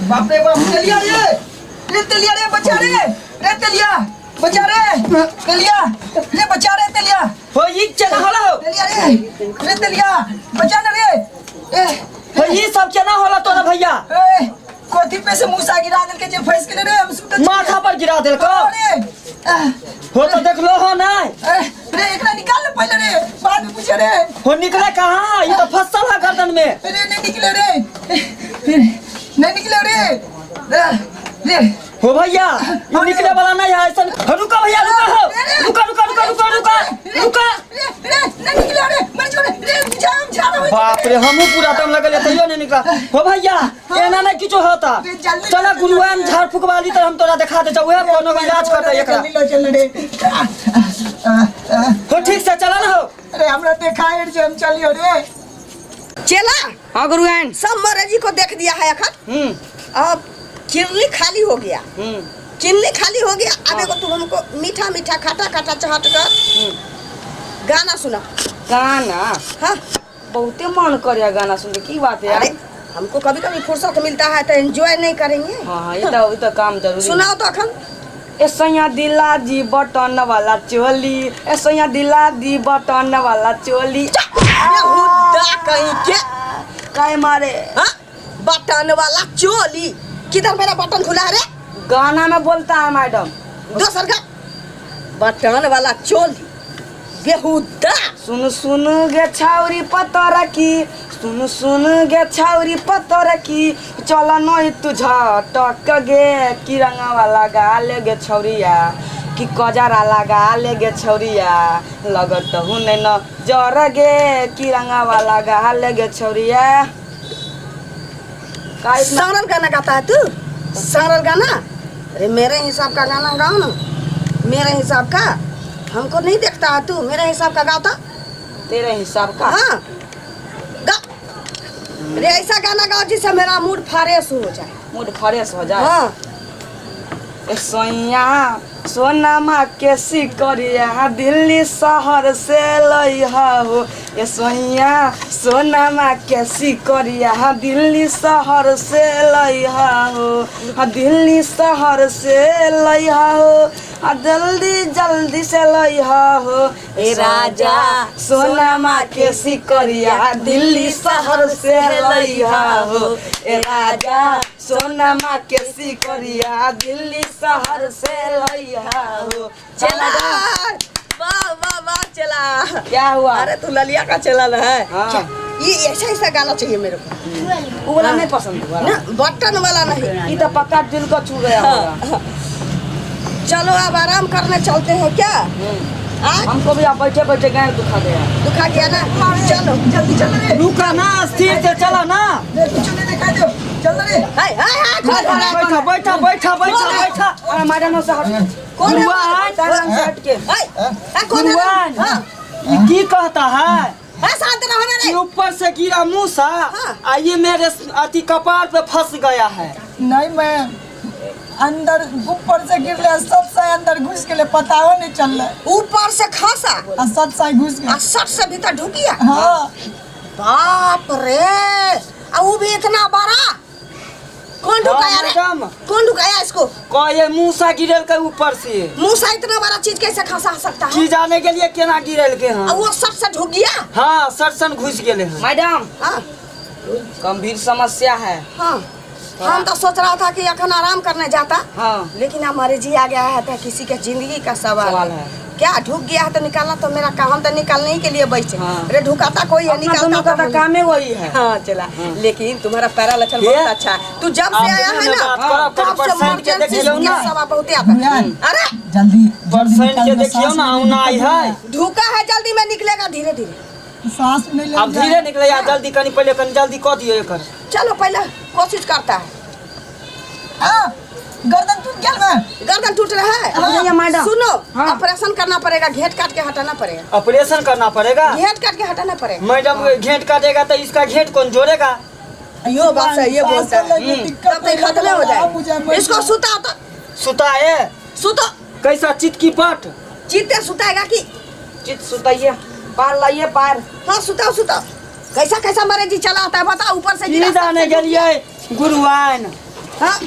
बाप रे बाप, तेलिया रे तेलिया रे, बचा रे तेलिया, बचा रे तेलिया, रे बचा रे तेलिया, हो ये चना होला हो तेलिया रे तेलिया, बचा ना रे। हो ये सब चना होला तोरा भैया। कोठी पे से मूसा गिरा देल के जे फंस गेले रे, हम सुत माथा पर गिरा देल को हो तो देख लो हो ना रे, एकरा निकाल ले पहले रे, बाद में पूछे रे। हो निकले कहां, ये तो फसल है गर्दन में। रे नहीं निकले रे, नहीं निकले रे हो भैया ये निकले वाला नहीं है ऐसा। रुका भैया रुका हो, रुका रुका रुका रुका रुका रुका रे नहीं निकले रे, मर जो रे, जाम झाड़ा। बाप रे हमहू पूरा दम लगले तइयो नहीं निकला। हो भैया एना नहीं किछो होता, चला गुरुआन झाड़ फूक वाली तो हम तोरा दिखा दे, ओए कोनो इलाज करता एकरा। चल रे, हो ठीक से चला ना हो। अरे हमरा देखा है जे हम चलियो रे। चला हां गुरुआन सब महाराजी को देख दिया है अखन। अब चिल्ली खाली हो गया, चिल्ली खाली हो गया। अब एगो तू हमको मीठा मीठा खट्टा खट्टा चाहत कर गाना सुना। गाना? हाँ बहुते मन करे गाना सुनने की बात है यार। अरे हमको कभी कभी फुर्सत मिलता है तो एंजॉय नहीं करेंगे? हाँ ये तो काम जरूरी। सुनाओ तो अखन। ऐसा दिला दी बटन वाला चोली, ऐसा दिला दी बटन वाला चोली। हुद्दा कहीं के काय मारे? हाँ बटन वाला चोली, किधर मेरा बटन खुला है रे? गाना में बोलता है मैडम। दोसर का बटन वाला चोली बेहुदा। सुन सुन गे छाउरी पतर की, सुन सुन गे छाउरी पतर की, चल नई तुझा टक गे की रंगा वाला गाले गे छौरिया, कि कजरा लगा ले गे छौरिया, लगत हूँ न जर गे की रंगा वाला गाले गे छौरिया। सरल गाना गाता है तू? सरल गाना? अरे मेरे हिसाब का गाना गाओ ना, मेरे हिसाब का। हमको नहीं देखता है तू, मेरे हिसाब का गाता। तेरे हिसाब का? हाँ गा। अरे ऐसा गाना गाओ जिससे मेरा मूड फ्रेश हो जाए। मूड फ्रेश हो जाए? हाँ। सोइया सोनामा के सिकरिया दिल्ली शहर से लइहा हो, ए सोइया सोनामा के सिकरिया दिल्ली शहर से लइहा हो, दिल्ली शहर से लइहा हो, जल्दी जल्दी से लइहा हो, ए राजा सोनामा के सिकरिया दिल्ली शहर से लइहा हो, ए राजा सोनामा के सिकरिया दिल्ली शहर से लइहा हो। चला वाह वाह वाह चला। क्या हुआ? अरे तू ललिया का चला ना है। हाँ। ये ऐसा ऐसा गाना चाहिए मेरे को। वो वाला नहीं पसंद हुआ ना बटन वाला नहीं। ये तो पक्का दिल को छू गया होगा। चलो अब आराम करने चलते हैं क्या? हमको भी आप बैठे बैठे गए दुखा गया। दुखा गया ना? चलो जल्दी चल रे, रुका ना, स्थिर से चला ना। कुछ नहीं दिखाई दो, चल रे। हाय हाय हाय बैठा बैठा बैठा बैठा बैठा। अरे मैडम से हट। कौन है? गुरुआन से हट के। कौन है? गुरुआन हाँ ये की कहता है? शांत रहो ना रे। ये ऊपर से गिरा मूसा, हाँ। ये मेरे अति कपार पे फंस गया है। नहीं मैं अंदर ऊपर से गिर ले, सत से अंदर घुस के ले, पता हो नहीं चल रहा। ऊपर से खासा सत से घुस गया। सट से भीतर ढुक गया। हाँ बाप रे, अब वो भी इतना बड़ा। कौन ढुकाया रे? कौन ढुकाया इसको? ये मूसा गिरल के ऊपर से। मूसा इतना बड़ा चीज कैसे खसा सकता है? की जाने के लिए केना गिरल के हैं? अब वो सट से ढुक गया। हाँ सरसन घुस गए हैं। मैडम हाँ गंभीर समस्या है। हाँ हम तो सोच रहा था कि अखन आराम करने जाता। हाँ लेकिन हमारे जी आ गया है तो किसी के जिंदगी का सवाल है। क्या ढुक गया है तो निकालना तो मेरा काम, तो निकालने ही के लिए बैठे। हाँ। अरे ढुकाता कोई है, निकालता तो काम ही वही है। हाँ चला। लेकिन तुम्हारा पैरा लक्षण बहुत अच्छा है। तू जब से आया है ना तब से इमरजेंसी सवा बहुत आता है। अरे जल्दी परसेंट के देखियो ना आउना आई है। ढुका है, जल्दी में निकलेगा धीरे धीरे। सांस नहीं ले। अब धीरे निकले या जल्दी कनी पहले कनी जल्दी कह दियो एकर। चलो पहले कोशिश करता है। गर्दन टूट गया मैं। गर्दन टूट रहा है। हाँ। मैडम सुनो हाँ। ऑपरेशन करना पड़ेगा, घेट काट के हटाना पड़ेगा। ऑपरेशन करना पड़ेगा? घेट काट के हटाना पड़ेगा। मैडम घेट काटेगा तो इसका घेट कौन जोड़ेगा? यो बात सही है, बोलता है। तब तक खत्म हो जाए। इसको सुता तो सुताए सुतो। कैसा चित की पट? चित्ते सुताएगा कि चित सुताइए, पार लाइए पार। हाँ सुताओ सुताओ। कैसा कैसा मरे जी चला आता है बताओ। ऊपर से जाने के लिए गुरुआन हाँ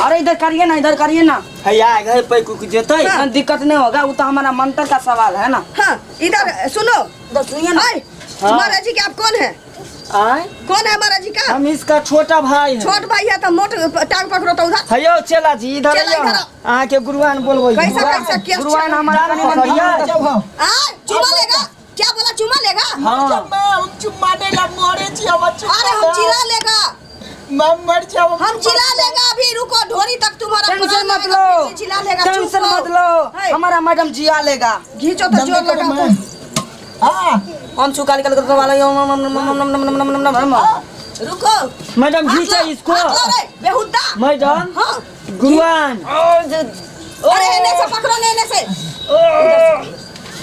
अरे इधर करिए ना, इधर करिए ना। भैया घर पे कुछ जेते हाँ, दिक्कत नहीं होगा, वो तो हमारा मंत्र का सवाल है ना। हाँ इधर सुनो। इधर सुनिए ना। हाँ। महाराज जी के आप कौन है? आए कौन है महाराज जी का? हम इसका छोटा भाई है। छोट भाई है तो मोट टांग पकड़ो तो उधर। हयो चला जी इधर चला आइयो। इधर। आहाँ के गुरुआन बोलबो। कैसा कैसा क्या गुरुआन हमारा कनी मन भैया चुमा लेगा? क्या बोला चुमा लेगा? हाँ हम चुम्मा दे ला मोरे छी हम अरे हम चिल्ला लेगा, मर जाओ हम चिल्ला लेगा। अभी रुको, ढोरी तक तुम्हारा टेंशन प्राण मत आएगा, लो, फिर चिल्ला लेगा। टेंशन चुप मत रहो। लो, है। हमारा मैडम जिया लेगा। घींचो तो जोर लगा तो। हां हम चुका निकल कर वाला रुको मैडम घीचे इसको। हाथ लो रे, बेहुदा। मैडम हाँ गुरुआन अरे एने से पकड़ो, एने से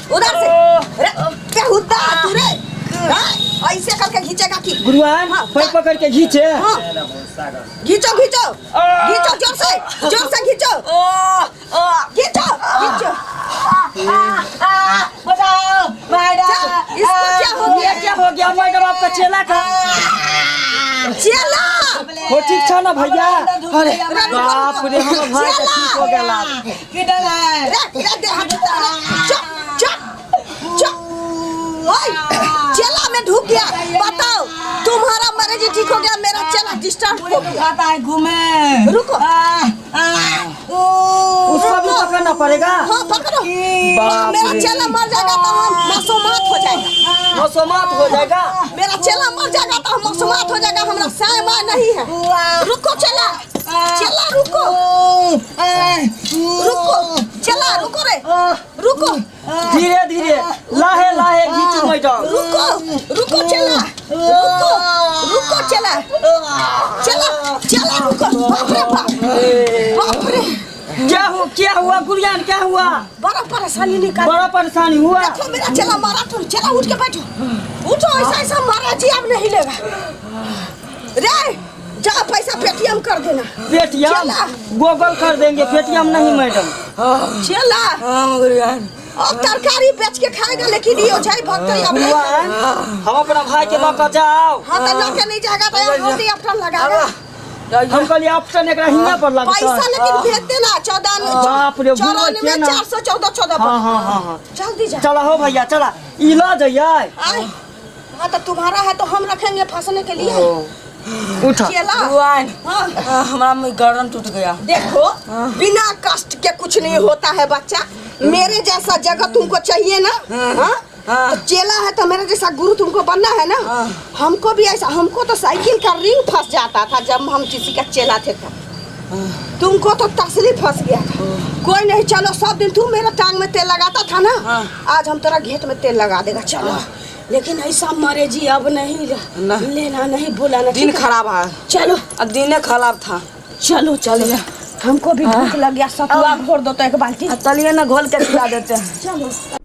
उधर से। अरे बेहुदा तू रे। हाँ, ऐसे करके घींचेगा कि? गुरुआन हाँ, पैर पकड़ के घीचे। हाँ घींचो घींचो घींचो, जोर से घींचो। घींचो घींचो। बचाओ मैडम। इसको क्या हो गया? क्या हो गया मैडम आपका चेला का? चला हो ठीक था ना भैया? अरे बाप रे हम भाई का ठीक हो गया। किधर है? रे दे हाथ। चुप चुप चुप। ओए चला में ढुक गया। बताओ तुम्हारा मर्जी ठीक हो गया, मेरा चला डिस्टर्ब हो गया। खाता है घूमे। रुको। उसको भी पकड़ना पड़ेगा। हाँ पकड़ो। बाप मेरा रे। चला मर जाएगा तो हम मासूमात हो जाएगा। मौसमात हो जाएगा। मेरा चला मर जाएगा तो हम मासूमात हो जाएगा। हमरा सायमा नहीं है। रुको चला रुको रुको चला रुको रे रुको धीरे धीरे लाहे लाहे घीचो मैडम। रुको चला रुको चला रुको। बाप रे बाप रे क्या हुआ गुरियान क्या हुआ? बड़ा परेशानी निकाल। बड़ा परेशानी हुआ। देखो मेरा चला मारा तो चला उठ के बैठो। उठो ऐसा मारा जी अब नहीं लेगा रे। जा पैसा पेटीएम कर देना। पेटीएम चला। गूगल कर देंगे, पेटीएम नहीं मैडम। चला अब तरकारी बेच के खाएगा, लेकिन ये जाए भक्त अब नहीं। गुरुआन हम अपना भाई के लेकर जाओ। हाँ तो लेके नहीं जाएगा तो यहाँ होती अपना लगाएगा। हम कहलिए ऑप्शन एक हिंगा पर लगता है। पैसा लेकिन भेज देना। 14 बाप रे, 94 414 14। हाँ जल्दी जा। चला हो भैया चला इलाज है। आए। हाँ तो तुम्हारा है तो हम रखेंगे फंसने के लिए। उठा चला। गुरुआन हाँ। हमारा गर्दन टूट गया। देखो बिना कष्ट के कुछ नहीं होता है बच्चा। मेरे जैसा जगह तुमको चाहिए ना। हाँ? तो चेला है तो मेरा जैसा गुरु तुमको बनना है ना। हमको भी ऐसा, हमको तो साइकिल का रिंग फंस जाता था जब हम किसी का चेला थे तब। तुमको तो तसली फंस गया था। कोई नहीं, चलो सब दिन तू मेरा टांग में तेल लगाता था ना। आज हम तेरा घेट में तेल लगा देगा। चलो लेकिन ऐसा मरे जी अब नहीं लेना नहीं बोलाना। दिन खराब है। चलो अब दिन खराब था। चलो चलो हमको भी भूख लग गया। सतुआ घोर दो तो एक बाल्टी। चलिए ना घोल के खिला देते हैं। चलो।